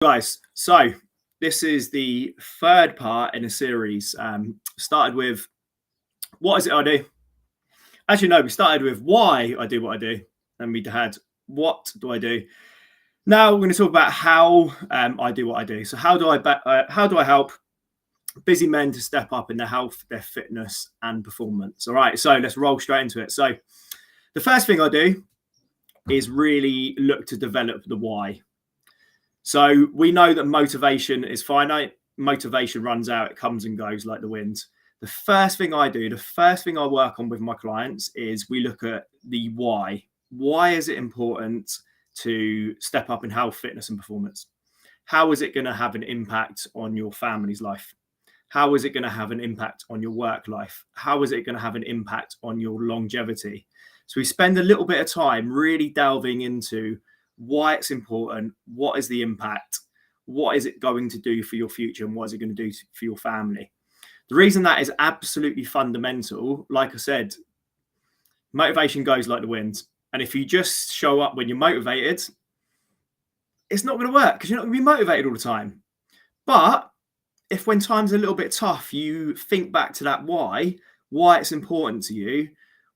Guys, so this is the third part in a series. Started with what is it I do? Actually, no, we started with why I do what I do. Then we had what do I do? Now we're going to talk about how I do what I do. So how do I help busy men to step up in their health, their fitness, and performance? All right, so let's roll straight into it. So the first thing I do is really look to develop the why. So we know that motivation is finite. Motivation runs out, it comes and goes like the wind. The first thing I do, the first thing I work on with my clients is we look at the why. Why is it important to step up in health, fitness, and performance? How is it going to have an impact on your family's life? How is it going to have an impact on your work life? How is it going to have an impact on your longevity? So we spend a little bit of time really delving into why it's important, what is the impact, what is it going to do for your future, and what is it going to do for your family. The reason that is absolutely fundamental, like I said, motivation goes like the wind. And if you just show up when you're motivated, it's not going to work because you're not going to be motivated all the time. But if when times are a little bit tough, you think back to that why it's important to you,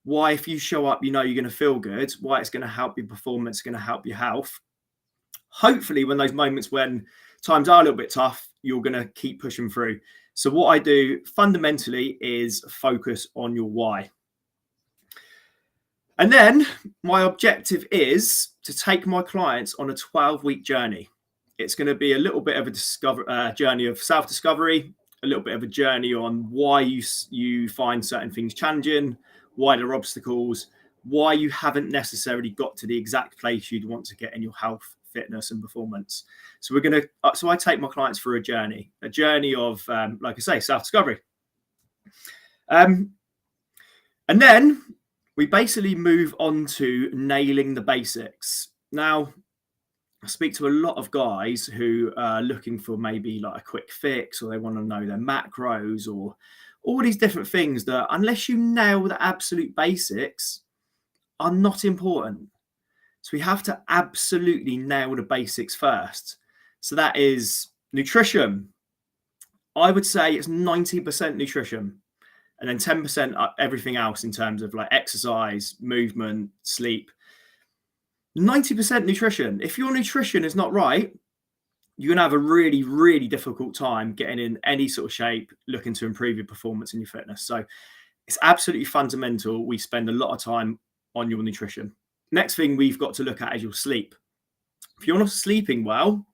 why if you show up, you know you're going to feel good, why it's going to help your performance, going to help your health. Hopefully, when those moments when times are a little bit tough, you're going to keep pushing through. So what I do fundamentally is focus on your why. And then my objective is to take my clients on a 12-week journey. It's going to be a little bit of a journey of self-discovery, a little bit of a journey on why you find certain things challenging, why there are obstacles, why you haven't necessarily got to the exact place you'd want to get in your health, fitness, and performance. So I take my clients through a journey of, like I say, self-discovery. And then we basically move on to nailing the basics. Now, I speak to a lot of guys who are looking for maybe like a quick fix, or they want to know their macros, or all these different things that, unless you nail the absolute basics, are not important. So we have to absolutely nail the basics first. So that is nutrition. I would say it's 90% nutrition, and then 10% everything else in terms of like exercise, movement, sleep. 90% nutrition. If your nutrition is not right, you're going to have a really, really difficult time getting in any sort of shape, looking to improve your performance and your fitness. So it's absolutely fundamental. We spend a lot of time on your nutrition. Next thing we've got to look at is your sleep. If you're not sleeping well,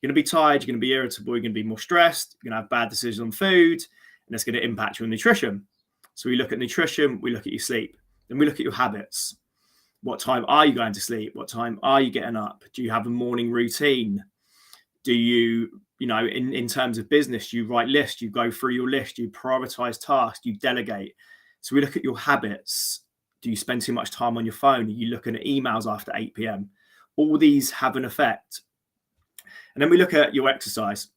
you're going to be tired, you're going to be irritable, you're going to be more stressed, you're going to have bad decisions on food, and that's going to impact your nutrition. So we look at nutrition, we look at your sleep, then we look at your habits. What time are you going to sleep? What time are you getting up? Do you have a morning routine? Do you in terms of business, you write lists, you go through your list, you prioritize tasks, you delegate. So we look at your habits. Do you spend too much time on your phone? Are you looking at emails after 8 p.m? All these have an effect. And then we look at your exercise.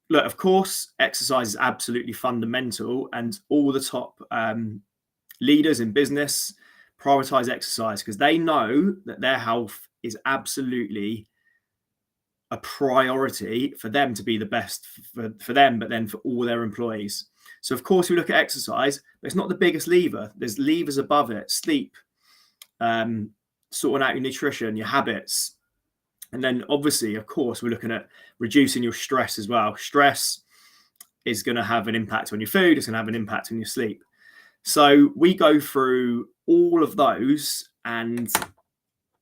Look, of course, exercise is absolutely fundamental, and all the top leaders in business prioritize exercise because they know that their health is absolutely a priority for them to be the best for them, but then for all their employees. So of course we look at exercise, but it's not the biggest lever. There's levers above it: sleep, sorting out your nutrition, your habits. And then obviously, of course, we're looking at reducing your stress as well. Stress is going to have an impact on your food. It's going to have an impact on your sleep. So we go through all of those, and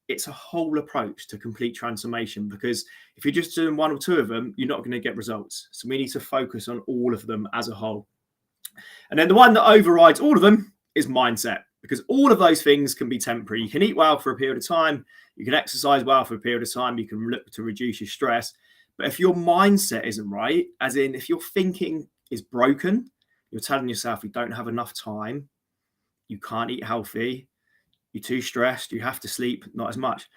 it's a whole approach to complete transformation, because if you're just doing one or two of them, you're not going to get results. So we need to focus on all of them as a whole. And then the one that overrides all of them is mindset, because all of those things can be temporary. You can eat well for a period of time. You can exercise well for a period of time. You can look to reduce your stress. But if your mindset isn't right, as in if your thinking is broken, you're telling yourself you don't have enough time, you can't eat healthy, you're too stressed, you have to sleep not as much.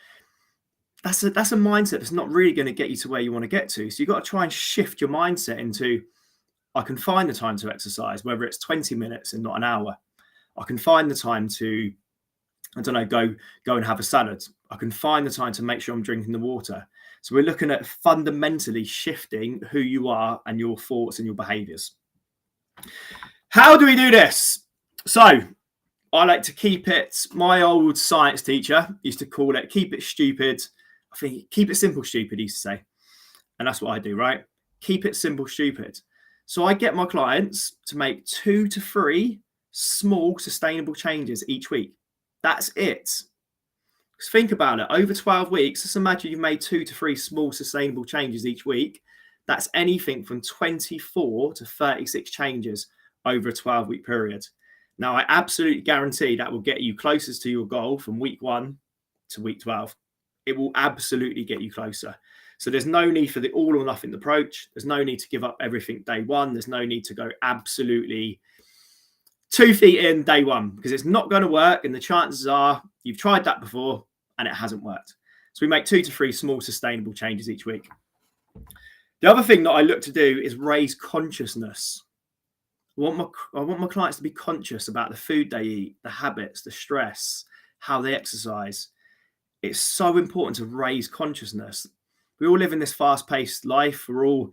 That's a mindset that's not really going to get you to where you want to get to. So you've got to try and shift your mindset into, I can find the time to exercise, whether it's 20 minutes and not an hour. I can find the time to, I don't know, go and have a salad. I can find the time to make sure I'm drinking the water. So we're looking at fundamentally shifting who you are and your thoughts and your behaviors. How do we do this? So I like to keep it, my old science teacher used to call it, keep it stupid. I think keep it simple, stupid, he used to say. And that's what I do, right? Keep it simple, stupid. So I get my clients to make 2 to 3 small, sustainable changes each week. That's it. Just think about it. Over 12 weeks, just imagine you've made 2 to 3 small, sustainable changes each week. That's anything from 24 to 36 changes over a 12-week period. Now, I absolutely guarantee that will get you closest to your goal from week 1 to week 12. It will absolutely get you closer. So there's no need for the all or nothing approach. There's no need to give up everything day one. There's no need to go absolutely 2 feet in day one, because it's not going to work. And the chances are you've tried that before and it hasn't worked. So we make 2 to 3 small sustainable changes each week. The other thing that I look to do is raise consciousness. I want my clients to be conscious about the food they eat, the habits, the stress, how they exercise. It's so important to raise consciousness. We all live in this fast-paced life. We're all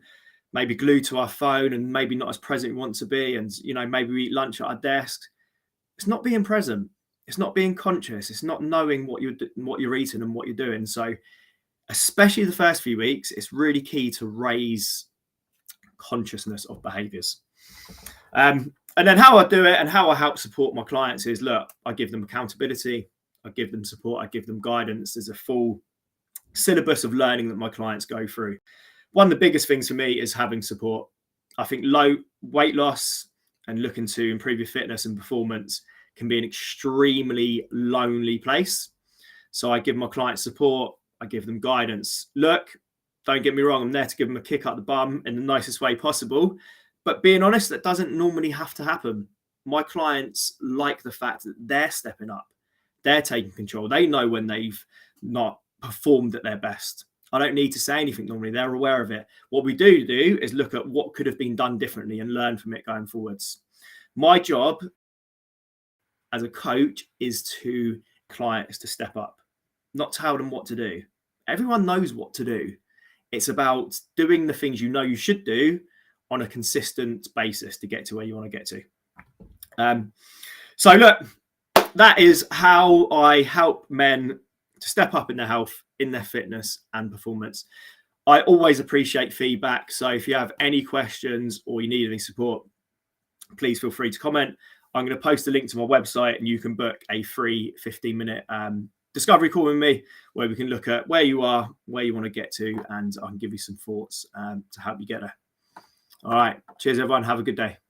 maybe glued to our phone and maybe not as present we want to be. And, maybe we eat lunch at our desk. It's not being present. It's not being conscious. It's not knowing what you're eating and what you're doing. So especially the first few weeks, it's really key to raise consciousness of behaviors. And then how I do it and how I help support my clients is, look, I give them accountability. I give them support. I give them guidance. There's a full syllabus of learning that my clients go through. One of the biggest things for me is having support. I think low weight loss and looking to improve your fitness and performance can be an extremely lonely place. So I give my clients support. I give them guidance. Look, don't get me wrong, I'm there to give them a kick up the bum in the nicest way possible. But being honest, that doesn't normally have to happen. My clients like the fact that they're stepping up. They're taking control. They know when they've not performed at their best. I don't need to say anything normally. They're aware of it. What we do is look at what could have been done differently and learn from it going forwards. My job as a coach is to clients to step up, not tell them what to do. Everyone knows what to do. It's about doing the things you know you should do on a consistent basis to get to where you want to get to. So look, that is how I help men to step up in their health, in their fitness and performance. I always appreciate feedback. So if you have any questions or you need any support, please feel free to comment. I'm going to post a link to my website and you can book a free 15-minute discovery call with me where we can look at where you are, where you want to get to, and I can give you some thoughts to help you get there. All right. Cheers, everyone. Have a good day.